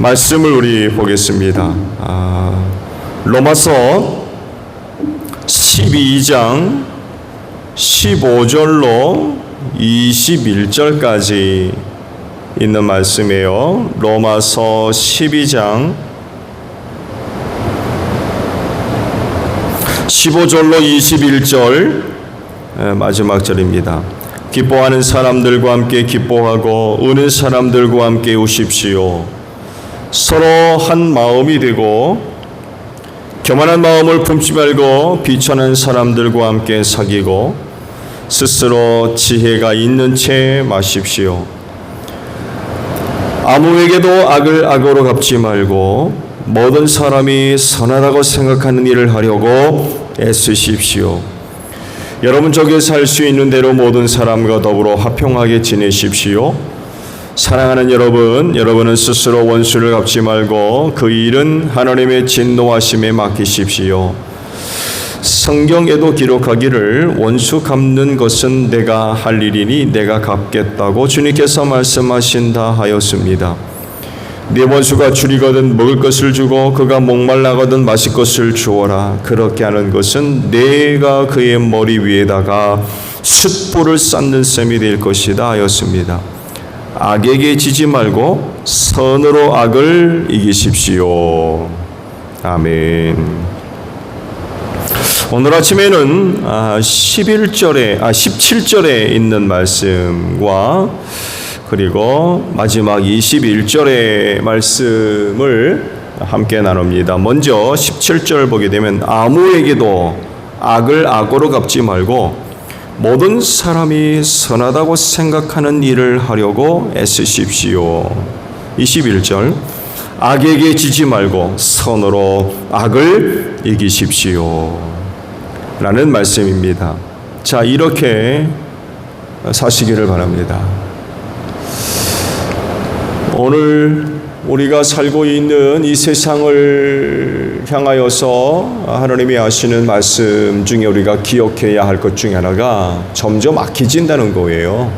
말씀을 우리 보겠습니다. 로마서 12장 15절로 21절까지 있는 말씀이에요. 로마서 12장 15절로 21절 마지막 절입니다. 기뻐하는 사람들과 함께 기뻐하고 우는 사람들과 함께 우십시오. 서로 한 마음이 되고 교만한 마음을 품지 말고 비천한 사람들과 함께 사귀고 스스로 지혜가 있는 채 마십시오. 아무에게도 악을 악으로 갚지 말고 모든 사람이 선하다고 생각하는 일을 하려고 애쓰십시오. 여러분 쪽에 살 수 있는 대로 모든 사람과 더불어 화평하게 지내십시오. 사랑하는 여러분은 스스로 원수를 갚지 말고 그 일은 하나님의 진노하심에 맡기십시오. 성경에도 기록하기를 원수 갚는 것은 내가 할 일이니 내가 갚겠다고 주님께서 말씀하신다 하였습니다. 네 원수가 줄이거든 먹을 것을 주고 그가 목말라거든 마실 것을 주어라. 그렇게 하는 것은 내가 그의 머리 위에다가 숯불을 쌓는 셈이 될 것이다 하였습니다. 악에게 지지 말고 선으로 악을 이기십시오. 아멘. 오늘 아침에는 17절에 있는 말씀과 그리고 마지막 21절의 말씀을 함께 나눕니다. 먼저 17절 보게 되면 아무에게도 악을 악으로 갚지 말고 모든 사람이 선하다고 생각하는 일을 하려고 애쓰십시오. 21절 악에게 지지 말고 선으로 악을 이기십시오 라는 말씀입니다. 자, 이렇게 사시기를 바랍니다. 오늘 우리가 살고 있는 이 세상을 향하여서 하나님이 하시는 말씀 중에 우리가 기억해야 할 것 중에 하나가 점점 악해진다는 거예요.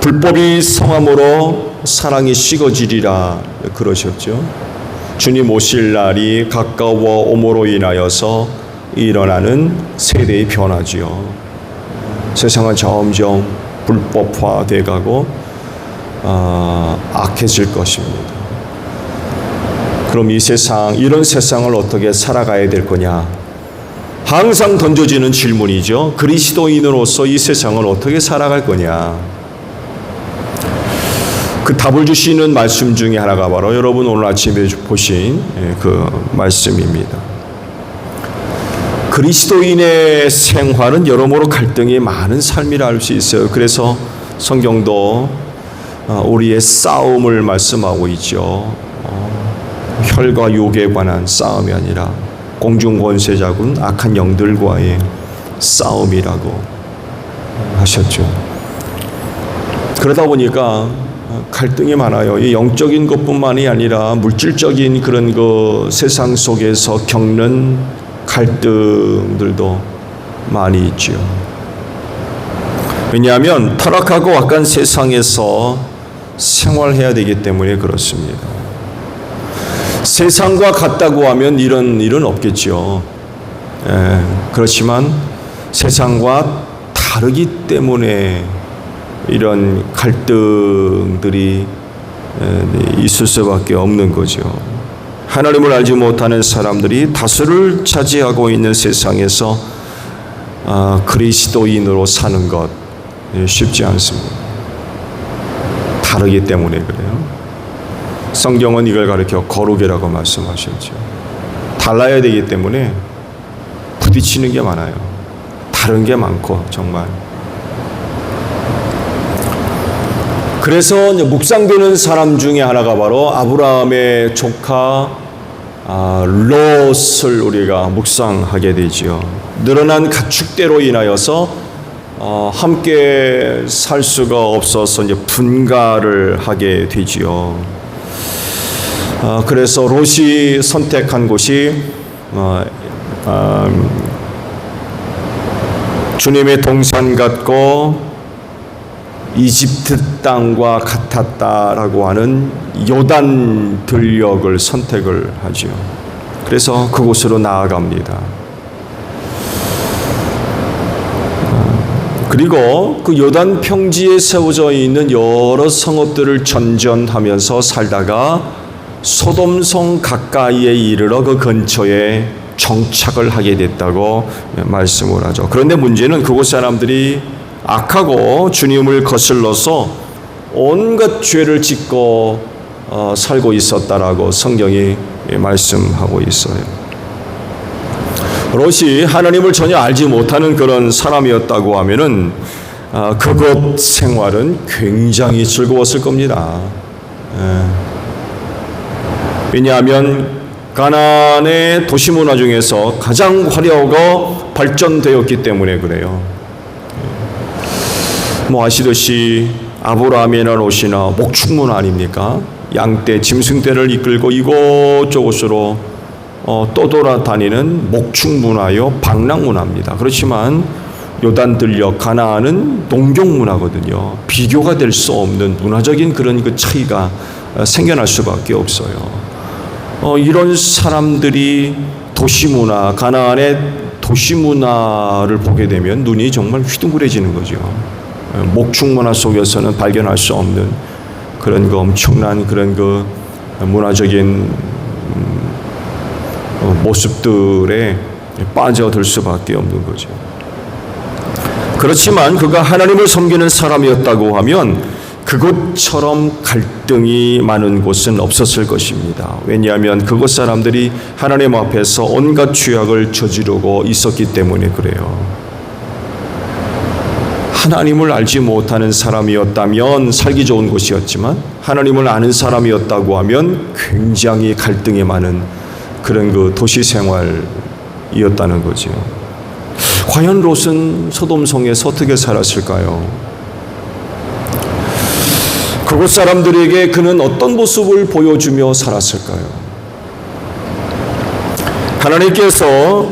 불법이 성함으로 사랑이 식어지리라 그러셨죠. 주님 오실 날이 가까워 오므로 인하여서 일어나는 세대의 변화지요. 세상은 점점 불법화돼 가고 악해질 것입니다. 그럼 이런 세상을 어떻게 살아가야 될 거냐? 항상 던져지는 질문이죠. 그리스도인으로서 이 세상을 어떻게 살아갈 거냐? 그 답을 주시는 말씀 중에 하나가 바로 여러분 오늘 아침에 보신 그 말씀입니다. 그리스도인의 생활은 여러모로 갈등이 많은 삶이라 할 수 있어요. 그래서 성경도 우리의 싸움을 말씀하고 있죠. 혈과 육에 관한 싸움이 아니라 공중권세자군 악한 영들과의 싸움이라고 하셨죠. 그러다 보니까 갈등이 많아요. 이 영적인 것뿐만이 아니라 물질적인 그런 그 세상 속에서 겪는 갈등들도 많이 있죠. 왜냐하면 타락하고 악한 세상에서 생활해야 되기 때문에 그렇습니다. 세상과 같다고 하면 이런 일은 없겠죠. 그렇지만 세상과 다르기 때문에 이런 갈등들이 있을 수밖에 없는 거죠. 하나님을 알지 못하는 사람들이 다수를 차지하고 있는 세상에서 그리스도인으로 사는 것 쉽지 않습니다. 다르기 때문에 그래요. 성경은 이걸 가리켜 거룩이라고 말씀하셨죠. 달라야 되기 때문에 부딪히는 게 많아요. 다른 게 많고 정말. 그래서 묵상되는 사람 중에 하나가 바로 아브라함의 조카 롯을 우리가 묵상하게 되지요. 늘어난 가축대로 인하여서 함께 살 수가 없어서 이제 분가를 하게 되지요. 그래서 롯이 선택한 곳이 주님의 동산 같고 이집트 땅과 같았다라고 하는 요단 들녘을 선택을 하죠. 그래서 그곳으로 나아갑니다. 그리고 그 요단 평지에 세워져 있는 여러 성읍들을 전전하면서 살다가 소돔성 가까이에 이르러 그 근처에 정착을 하게 됐다고 말씀을 하죠. 그런데 문제는 그곳 사람들이 악하고 주님을 거슬러서 온갖 죄를 짓고 살고 있었다라고 성경이 말씀하고 있어요. 롯이 하나님을 전혀 알지 못하는 그런 사람이었다고 하면은 그곳 생활은 굉장히 즐거웠을 겁니다. 왜냐하면 가나안의 도시 문화 중에서 가장 화려하고 발전되었기 때문에 그래요. 뭐 아시듯이 아브라함이나 롯이나 목축 문화 아닙니까? 양떼, 짐승떼를 이끌고 이곳저곳으로 떠돌아다니는 목축 문화요, 방랑 문화입니다. 그렇지만 요단 들녘 가나안은 농경 문화거든요. 비교가 될 수 없는 문화적인 그런 그 차이가 생겨날 수밖에 없어요. 이런 사람들이 도시 문화, 가나안의 도시 문화를 보게 되면 눈이 정말 휘둥그레지는 거죠. 목축 문화 속에서는 발견할 수 없는 그런 그 엄청난 그런 그 문화적인 모습들에 빠져들 수밖에 없는 거죠. 그렇지만 그가 하나님을 섬기는 사람이었다고 하면 그곳처럼 갈등이 많은 곳은 없었을 것입니다. 왜냐하면 그곳 사람들이 하나님 앞에서 온갖 죄악을 저지르고 있었기 때문에 그래요. 하나님을 알지 못하는 사람이었다면 살기 좋은 곳이었지만 하나님을 아는 사람이었다고 하면 굉장히 갈등이 많은 그런 그 도시 생활이었다는 거죠. 과연 롯은 소돔성에서 어떻게 살았을까요? 그곳 사람들에게 그는 어떤 모습을 보여주며 살았을까요? 하나님께서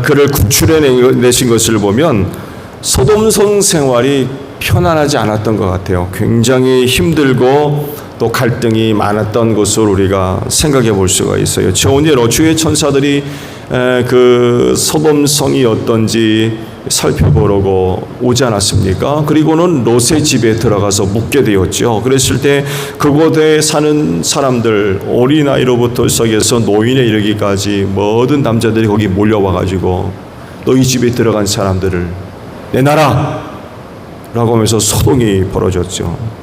그를 구출해내신 것을 보면 소돔성 생활이 편안하지 않았던 것 같아요. 굉장히 힘들고 또 갈등이 많았던 것을 우리가 생각해 볼 수가 있어요. 오늘 주의 천사들이 그 소돔성이 어떤지 살펴보려고 오지 않았습니까? 그리고는 롯의 집에 들어가서 묵게 되었죠. 그랬을 때 그곳에 사는 사람들, 어린아이로부터 시작해서 노인에 이르기까지 모든 남자들이 거기 몰려와가지고 너희 집에 들어간 사람들을 내놔라 라고 하면서 소동이 벌어졌죠.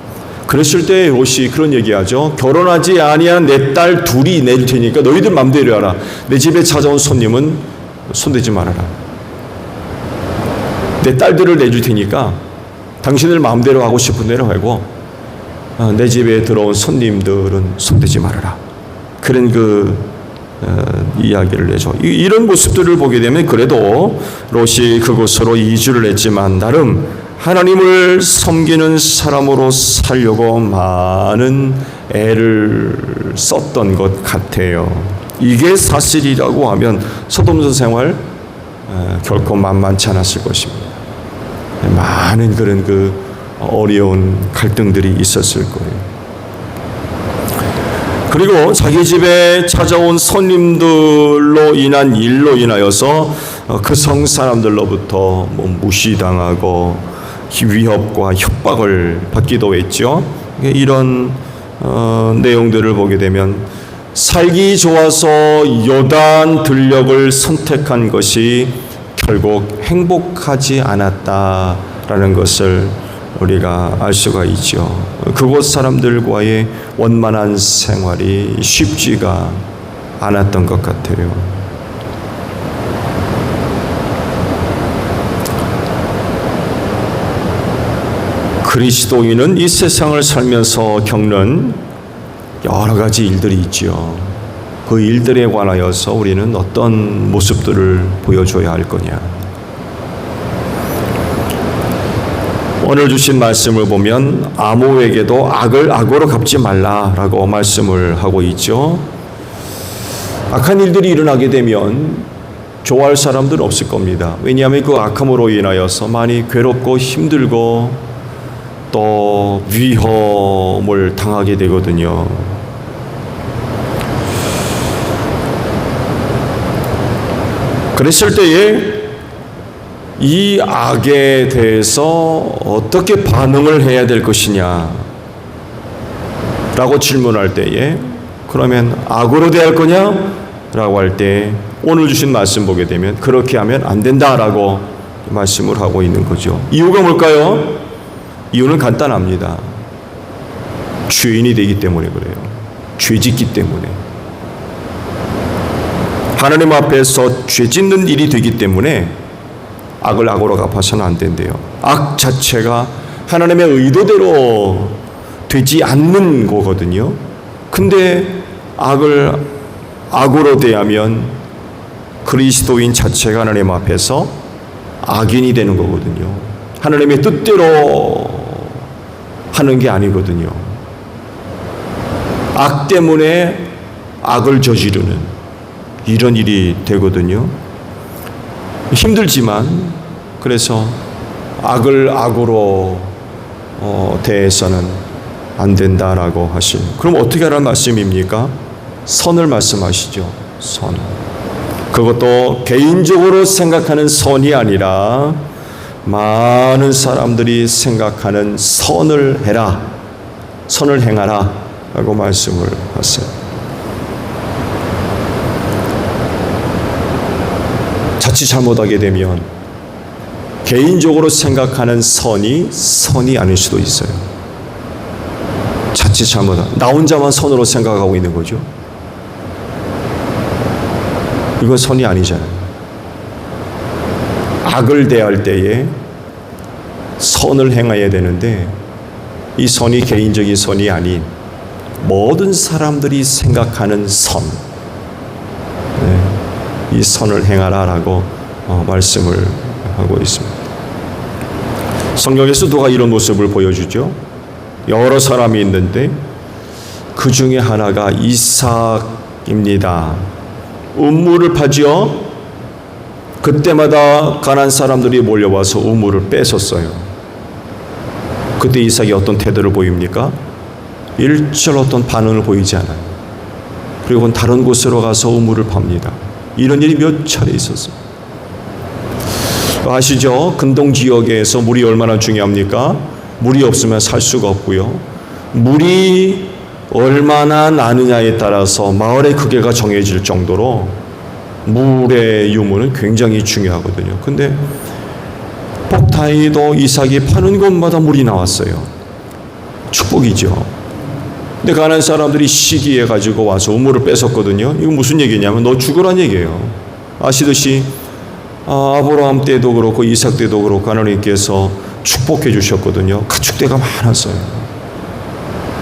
그랬을 때 롯이 그런 얘기하죠. 결혼하지 아니한 내 딸 둘이 내줄 테니까 너희들 맘대로 하라. 내 집에 찾아온 손님은 손대지 말아라. 내 딸들을 내줄 테니까 당신들 마음대로 하고 싶은 대로 하고 내 집에 들어온 손님들은 손대지 말아라. 그런 이야기를 내죠. 이런 모습들을 보게 되면 그래도 롯이 그곳으로 이주를 했지만 나름 하나님을 섬기는 사람으로 살려고 많은 애를 썼던 것 같아요. 이게 사실이라고 하면 소돔성 생활 결코 만만치 않았을 것입니다. 많은 그런 그 어려운 갈등들이 있었을 거예요. 그리고 자기 집에 찾아온 손님들로 인한 일로 인하여서 그 성 사람들로부터 무시당하고 위협과 협박을 받기도 했죠. 이런 내용들을 보게 되면 살기 좋아서 요단 들녘을 선택한 것이 결국 행복하지 않았다라는 것을 우리가 알 수가 있죠. 그곳 사람들과의 원만한 생활이 쉽지가 않았던 것 같아요. 그리스도인은 이 세상을 살면서 겪는 여러 가지 일들이 있죠. 그 일들에 관하여서 우리는 어떤 모습들을 보여줘야 할 거냐. 오늘 주신 말씀을 보면 아모에게도 악을 악으로 갚지 말라라고 말씀을 하고 있죠. 악한 일들이 일어나게 되면 좋아할 사람들은 없을 겁니다. 왜냐하면 그 악함으로 인하여서 많이 괴롭고 힘들고 또 위험을 당하게 되거든요. 그랬을 때에 이 악에 대해서 어떻게 반응을 해야 될 것이냐 라고 질문할 때에 그러면 악으로 대할 거냐? 라고 할 때 오늘 주신 말씀 보게 되면 그렇게 하면 안 된다라고 말씀을 하고 있는 거죠. 이유가 뭘까요? 이유는 간단합니다. 죄인이 되기 때문에 그래요. 죄 짓기 때문에. 하나님 앞에서 죄 짓는 일이 되기 때문에 악을 악으로 갚아서는 안 된대요. 악 자체가 하나님의 의도대로 되지 않는 거거든요. 근데 악을 악으로 대하면 그리스도인 자체가 하나님 앞에서 악인이 되는 거거든요. 하나님의 뜻대로 하는 게 아니거든요. 악 때문에 악을 저지르는 이런 일이 되거든요. 힘들지만 그래서 악을 악으로 대해서는 안 된다라고 하신. 그럼 어떻게 하라는 말씀입니까? 선을 말씀하시죠. 선. 그것도 개인적으로 생각하는 선이 아니라 많은 사람들이 생각하는 선을 해라. 선을 행하라. 라고 말씀을 하세요. 자칫 잘못하게 되면 개인적으로 생각하는 선이 아닐 수도 있어요. 자칫 잘못하면 나 혼자만 선으로 생각하고 있는 거죠. 이건 선이 아니잖아요. 악을 대할 때에 선을 행해야 되는데 이 선이 개인적인 선이 아닌 모든 사람들이 생각하는 선, 이 선을 행하라라고 말씀을 하고 있습니다. 성경에서 누가 이런 모습을 보여주죠? 여러 사람이 있는데 그 중에 하나가 이삭입니다. 우물을 파지요. 그때마다 가난한 사람들이 몰려와서 우물을 뺏었어요. 그때 이삭이 어떤 태도를 보입니까? 일절 어떤 반응을 보이지 않아요. 그리고 다른 곳으로 가서 우물을 팝니다. 이런 일이 몇 차례 있었어요. 아시죠? 근동 지역에서 물이 얼마나 중요합니까? 물이 없으면 살 수가 없고요. 물이 얼마나 나느냐에 따라서 마을의 크기가 정해질 정도로 물의 유무는 굉장히 중요하거든요. 근데 폭타이도 이삭이 파는 곳마다 물이 나왔어요. 축복이죠. 근데 가난한 사람들이 시기해 가지고 와서 우물을 뺏었거든요. 이거 무슨 얘기냐면 너 죽으란 얘기예요. 아시듯이 아브라함 때도 그렇고 이삭 때도 그렇고 하나님께서 축복해 주셨거든요. 가축대가 많았어요.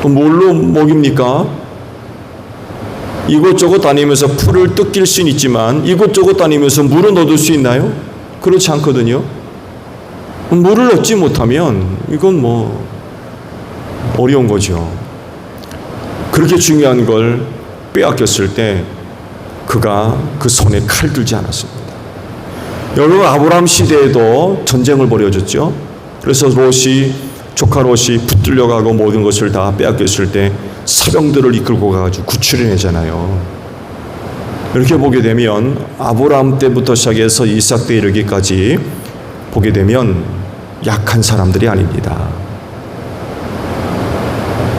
또 뭘로 먹입니까? 이곳저곳 다니면서 풀을 뜯길 수는 있지만 이곳저곳 다니면서 물은 얻을 수 있나요? 그렇지 않거든요. 물을 얻지 못하면 이건 뭐 어려운 거죠. 그렇게 중요한 걸 빼앗겼을 때 그가 그 손에 칼 들지 않았습니다. 여러분 아브라함 시대에도 전쟁을 벌여줬죠. 그래서 조카 롯이 붙들려가고 모든 것을 다 빼앗겼을 때 사병들을 이끌고 가가지고 구출해내잖아요. 이렇게 보게 되면 아브라함 때부터 시작해서 이삭 때 이르기까지 보게 되면 약한 사람들이 아닙니다.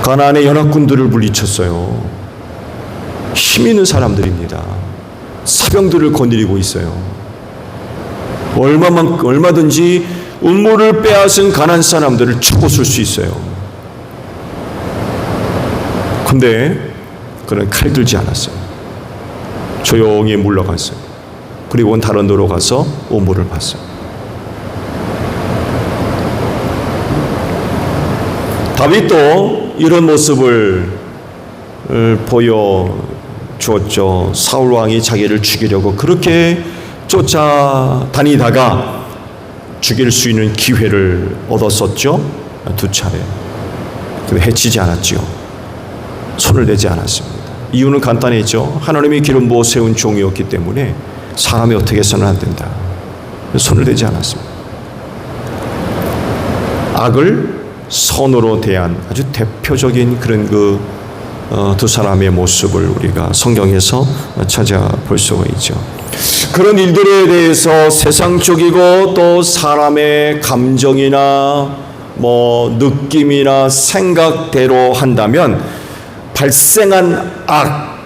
가나안의 연합군들을 물리쳤어요. 힘 있는 사람들입니다. 사병들을 거느리고 있어요. 얼마든지 우물을 빼앗은 가난한 사람들을 쳐부술 수 있어요. 근데 그는 칼 들지 않았어요. 조용히 물러갔어요. 그리고 다른 데로 가서 우물을 봤어요. 다윗도 이런 모습을 보여주었죠. 사울 왕이 자기를 죽이려고 그렇게 쫓아다니다가 죽일 수 있는 기회를 얻었었죠. 2차례. 근데 해치지 않았죠. 손을 대지 않았습니다. 이유는 간단했죠. 하나님이 기름 부어 세운 종이었기 때문에 사람이 어떻게 해서는 안 된다. 손을 대지 않았습니다. 악을 선으로 대한 아주 대표적인 그런 두 사람의 모습을 우리가 성경에서 찾아볼 수가 있죠. 그런 일들에 대해서 세상적이고 또 사람의 감정이나 느낌이나 생각대로 한다면 발생한 악,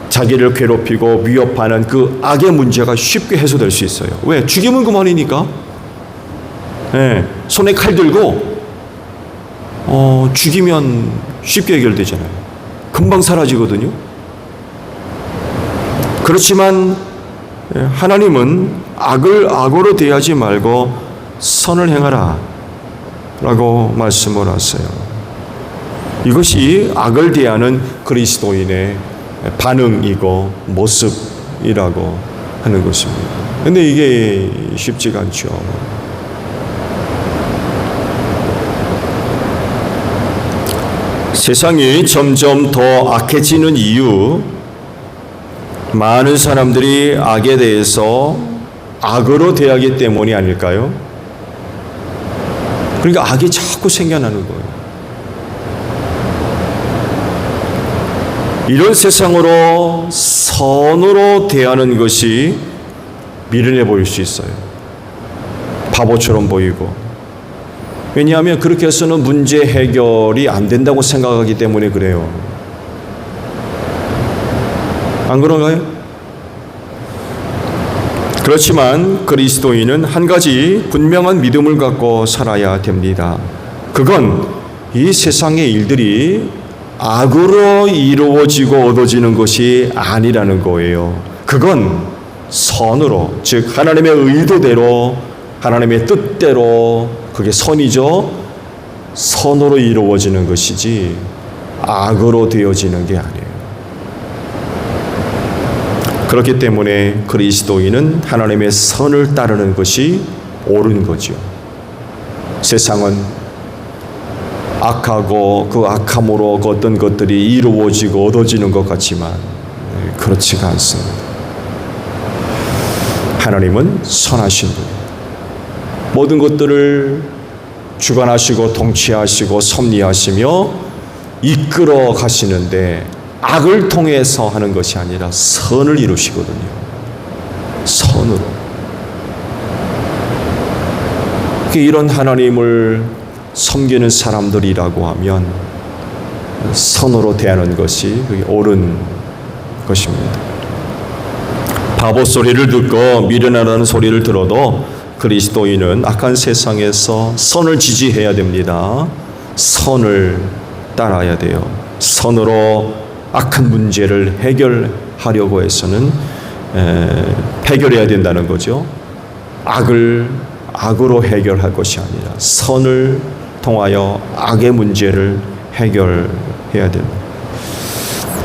자기를 괴롭히고 위협하는 그 악의 문제가 쉽게 해소될 수 있어요. 왜? 죽이면 그만이니까. 네, 손에 칼 들고 죽이면 쉽게 해결되잖아요. 금방 사라지거든요. 그렇지만 하나님은 악을 악으로 대하지 말고 선을 행하라 라고 말씀을 하세요. 이것이 악을 대하는 그리스도인의 반응이고 모습이라고 하는 것입니다. 그런데 이게 쉽지가 않죠. 세상이 점점 더 악해지는 이유, 많은 사람들이 악에 대해서 악으로 대하기 때문이 아닐까요? 그러니까 악이 자꾸 생겨나는 거예요. 이런 세상으로 선으로 대하는 것이 미련해 보일 수 있어요. 바보처럼 보이고. 왜냐하면 그렇게 해서는 문제 해결이 안 된다고 생각하기 때문에 그래요. 안 그런가요? 그렇지만 그리스도인은 한 가지 분명한 믿음을 갖고 살아야 됩니다. 그건 이 세상의 일들이 악으로 이루어지고 얻어지는 것이 아니라는 거예요. 그건 선으로, 즉 하나님의 의도대로, 하나님의 뜻대로, 그게 선이죠. 선으로 이루어지는 것이지 악으로 되어지는 게 아니에요. 그렇기 때문에 그리스도인은 하나님의 선을 따르는 것이 옳은 거죠. 세상은 악하고 그 악함으로 어떤 것들이 이루어지고 얻어지는 것 같지만 그렇지가 않습니다. 하나님은 선하신 분입니다. 모든 것들을 주관하시고 통치하시고 섭리하시며 이끌어 가시는데 악을 통해서 하는 것이 아니라 선을 이루시거든요. 선으로. 이런 하나님을 섬기는 사람들이라고 하면 선으로 대하는 것이 그게 옳은 것입니다. 바보 소리를 듣고 미련하다는 소리를 들어도 그리스도인은 악한 세상에서 선을 지지해야 됩니다. 선을 따라야 돼요. 선으로 악한 문제를 해결하려고 해서는 해결해야 된다는 거죠. 악을 악으로 해결할 것이 아니라 선을 통하여 악의 문제를 해결해야 됩니다.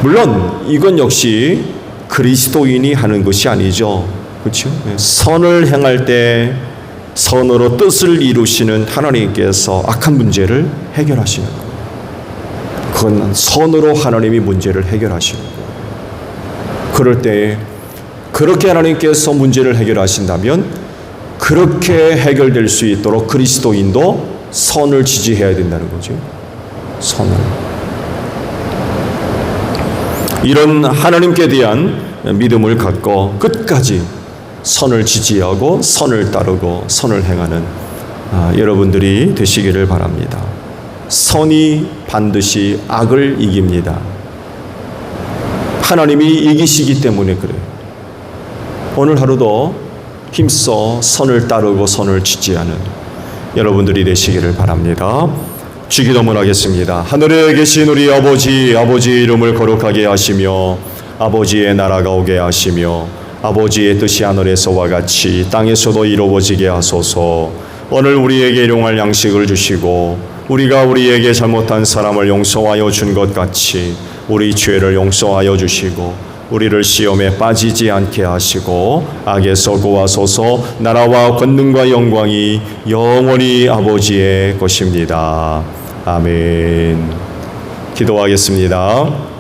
물론 이건 역시 그리스도인이 하는 것이 아니죠. 그렇죠? 선을 행할 때 선으로 뜻을 이루시는 하나님께서 악한 문제를 해결하시는 거예요. 그건 선으로 하나님이 문제를 해결하시는 거예요. 그럴 때 그렇게 하나님께서 문제를 해결하신다면 그렇게 해결될 수 있도록 그리스도인도 선을 지지해야 된다는 거죠. 선을. 이런 하나님께 대한 믿음을 갖고 끝까지 선을 지지하고 선을 따르고 선을 행하는 여러분들이 되시기를 바랍니다. 선이 반드시 악을 이깁니다. 하나님이 이기시기 때문에 그래요. 오늘 하루도 힘써 선을 따르고 선을 지지하는 여러분들이 되시기를 바랍니다. 주기도문 하겠습니다. 하늘에 계신 우리 아버지의 이름을 거룩하게 하시며 아버지의 나라가 오게 하시며 아버지의 뜻이 하늘에서와 같이 땅에서도 이루어지게 하소서. 오늘 우리에게 일용할 양식을 주시고 우리가 우리에게 잘못한 사람을 용서하여 준 것 같이 우리 죄를 용서하여 주시고 우리를 시험에 빠지지 않게 하시고 악에서 구하소서. 나라와 권능과 영광이 영원히 아버지의 것입니다. 아멘. 기도하겠습니다.